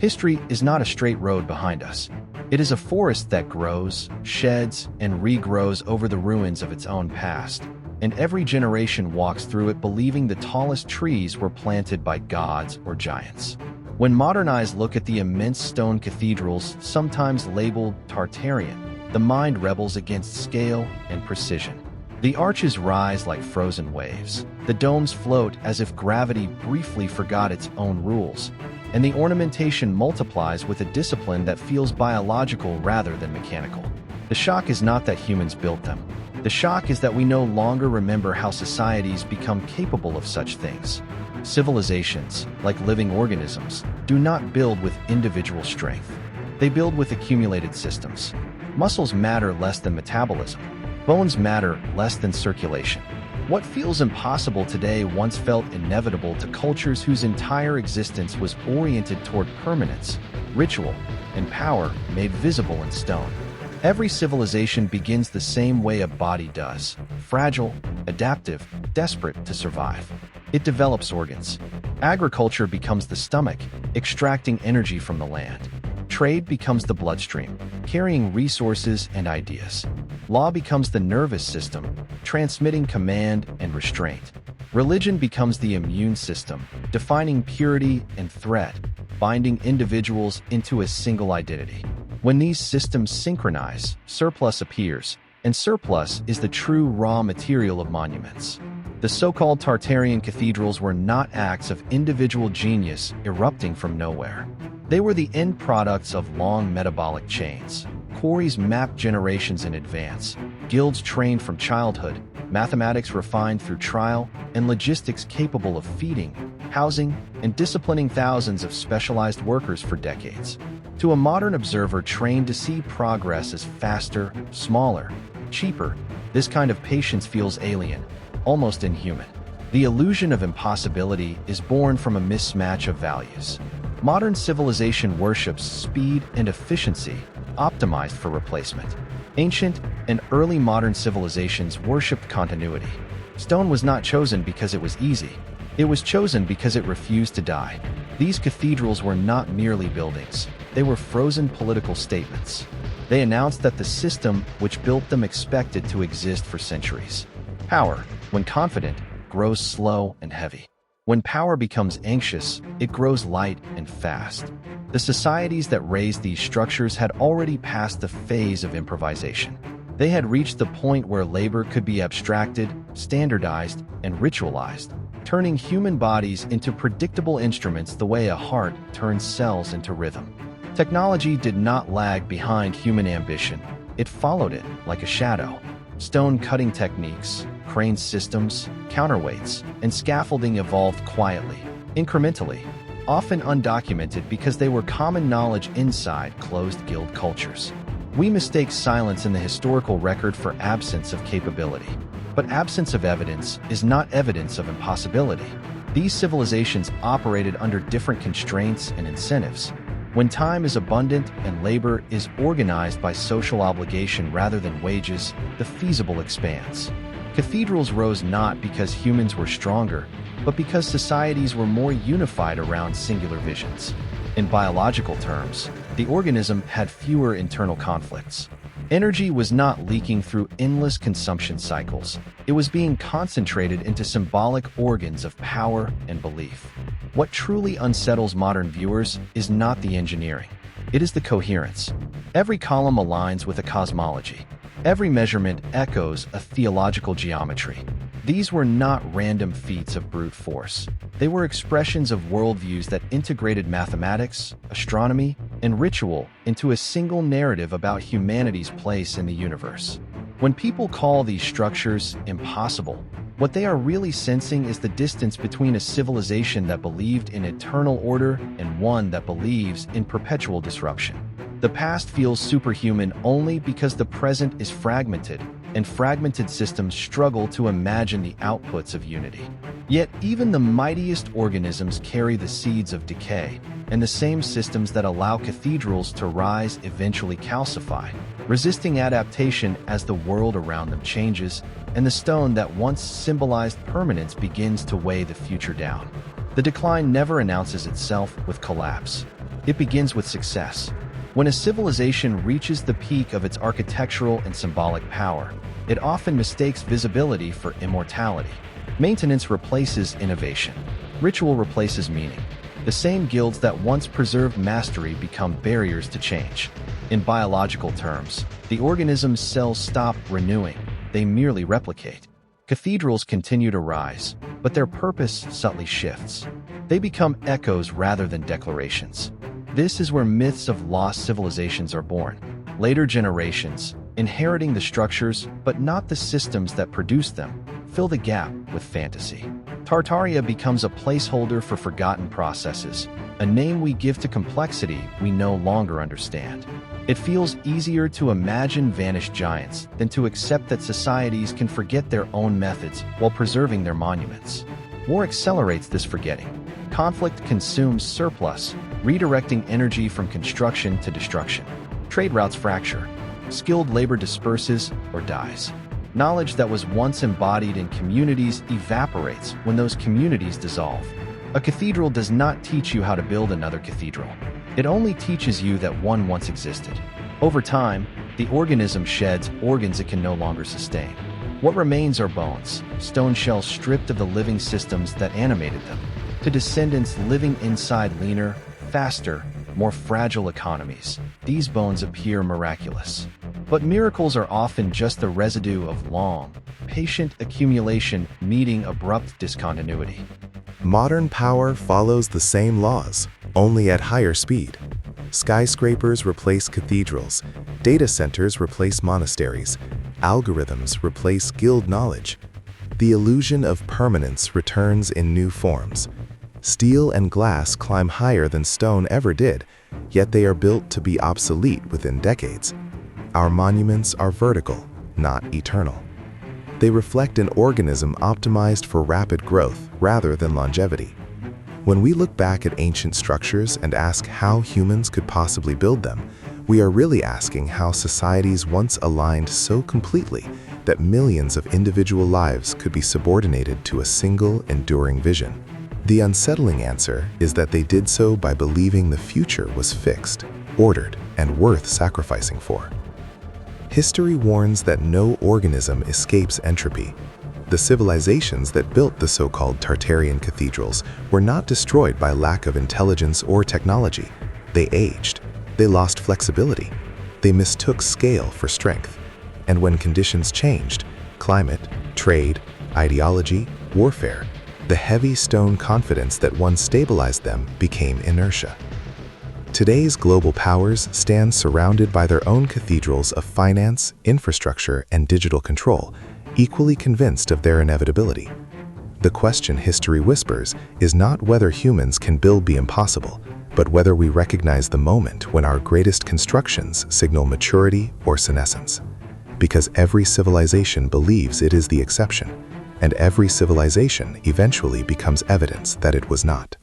History is not a straight road behind us. It is a forest that grows, sheds, and regrows over the ruins of its own past, and every generation walks through it believing the tallest trees were planted by gods or giants. When modern eyes look at the immense stone cathedrals, sometimes labeled Tartarian, the mind rebels against scale and precision. The arches rise like frozen waves. The domes float as if gravity briefly forgot its own rules, and the ornamentation multiplies with a discipline that feels biological rather than mechanical. The shock is not that humans built them. The shock is that we no longer remember how societies become capable of such things. Civilizations, like living organisms, do not build with individual strength. They build with accumulated systems. Muscles matter less than metabolism. Bones matter less than circulation. What feels impossible today once felt inevitable to cultures whose entire existence was oriented toward permanence, ritual, and power made visible in stone. Every civilization begins the same way a body does: fragile, adaptive, desperate to survive. It develops organs. Agriculture becomes the stomach, extracting energy from the land. Trade becomes the bloodstream, carrying resources and ideas. Law becomes the nervous system, transmitting command and restraint. Religion becomes the immune system, defining purity and threat, binding individuals into a single identity. When these systems synchronize, surplus appears, and surplus is the true raw material of monuments. The so-called Tartarian cathedrals were not acts of individual genius erupting from nowhere. They were the end products of long metabolic chains. Quarries mapped generations in advance, guilds trained from childhood, mathematics refined through trial, and logistics capable of feeding, housing, and disciplining thousands of specialized workers for decades. To a modern observer trained to see progress as faster, smaller, cheaper, this kind of patience feels alien, almost inhuman. The illusion of impossibility is born from a mismatch of values. Modern civilization worships speed and efficiency, optimized for replacement. Ancient and early modern civilizations worshipped continuity. Stone was not chosen because it was easy. It was chosen because it refused to die. These cathedrals were not merely buildings. They were frozen political statements. They announced that the system which built them expected to exist for centuries. Power, when confident, grows slow and heavy. When power becomes anxious, it grows light and fast. The societies that raised these structures had already passed the phase of improvisation. They had reached the point where labor could be abstracted, standardized, and ritualized, turning human bodies into predictable instruments the way a heart turns cells into rhythm. Technology did not lag behind human ambition. It followed it like a shadow. Stone cutting techniques, crane systems, counterweights, and scaffolding evolved quietly, incrementally, often undocumented because they were common knowledge inside closed guild cultures. We mistake silence in the historical record for absence of capability. But absence of evidence is not evidence of impossibility. These civilizations operated under different constraints and incentives. When time is abundant and labor is organized by social obligation rather than wages, the feasible expands. Cathedrals rose not because humans were stronger, but because societies were more unified around singular visions. In biological terms, the organism had fewer internal conflicts. Energy was not leaking through endless consumption cycles. It was being concentrated into symbolic organs of power and belief. What truly unsettles modern viewers is not the engineering. It is the coherence. Every column aligns with a cosmology. Every measurement echoes a theological geometry. These were not random feats of brute force. They were expressions of worldviews that integrated mathematics, astronomy, and ritual into a single narrative about humanity's place in the universe. When people call these structures impossible, what they are really sensing is the distance between a civilization that believed in eternal order and one that believes in perpetual disruption. The past feels superhuman only because the present is fragmented, and fragmented systems struggle to imagine the outputs of unity. Yet even the mightiest organisms carry the seeds of decay, and the same systems that allow cathedrals to rise eventually calcify, resisting adaptation as the world around them changes, and the stone that once symbolized permanence begins to weigh the future down. The decline never announces itself with collapse. It begins with success. When a civilization reaches the peak of its architectural and symbolic power, it often mistakes visibility for immortality. Maintenance replaces innovation. Ritual replaces meaning. The same guilds that once preserved mastery become barriers to change. In biological terms, the organism's cells stop renewing, they merely replicate. Cathedrals continue to rise, but their purpose subtly shifts. They become echoes rather than declarations. This is where myths of lost civilizations are born. Later generations, inheriting the structures but not the systems that produced them, fill the gap with fantasy. Tartaria becomes a placeholder for forgotten processes, a name we give to complexity we no longer understand. It feels easier to imagine vanished giants than to accept that societies can forget their own methods while preserving their monuments. War accelerates this forgetting. Conflict consumes surplus, redirecting energy from construction to destruction. Trade routes fracture. Skilled labor disperses or dies. Knowledge that was once embodied in communities evaporates when those communities dissolve. A cathedral does not teach you how to build another cathedral. It only teaches you that one once existed. Over time, the organism sheds organs it can no longer sustain. What remains are bones, stone shells stripped of the living systems that animated them, to descendants living inside leaner, faster, more fragile economies. These bones appear miraculous. But miracles are often just the residue of long, patient accumulation meeting abrupt discontinuity. Modern power follows the same laws, only at higher speed. Skyscrapers replace cathedrals, data centers replace monasteries, algorithms replace guild knowledge. The illusion of permanence returns in new forms. Steel and glass climb higher than stone ever did, yet they are built to be obsolete within decades. Our monuments are vertical, not eternal. They reflect an organism optimized for rapid growth rather than longevity. When we look back at ancient structures and ask how humans could possibly build them, we are really asking how societies once aligned so completely that millions of individual lives could be subordinated to a single, enduring vision. The unsettling answer is that they did so by believing the future was fixed, ordered, and worth sacrificing for. History warns that no organism escapes entropy. The civilizations that built the so-called Tartarian cathedrals were not destroyed by lack of intelligence or technology. They aged. They lost flexibility. They mistook scale for strength. And when conditions changed, climate, trade, ideology, warfare, the heavy stone confidence that once stabilized them became inertia. Today's global powers stand surrounded by their own cathedrals of finance, infrastructure, and digital control, equally convinced of their inevitability. The question history whispers is not whether humans can build the impossible, but whether we recognize the moment when our greatest constructions signal maturity or senescence. Because every civilization believes it is the exception, and every civilization eventually becomes evidence that it was not.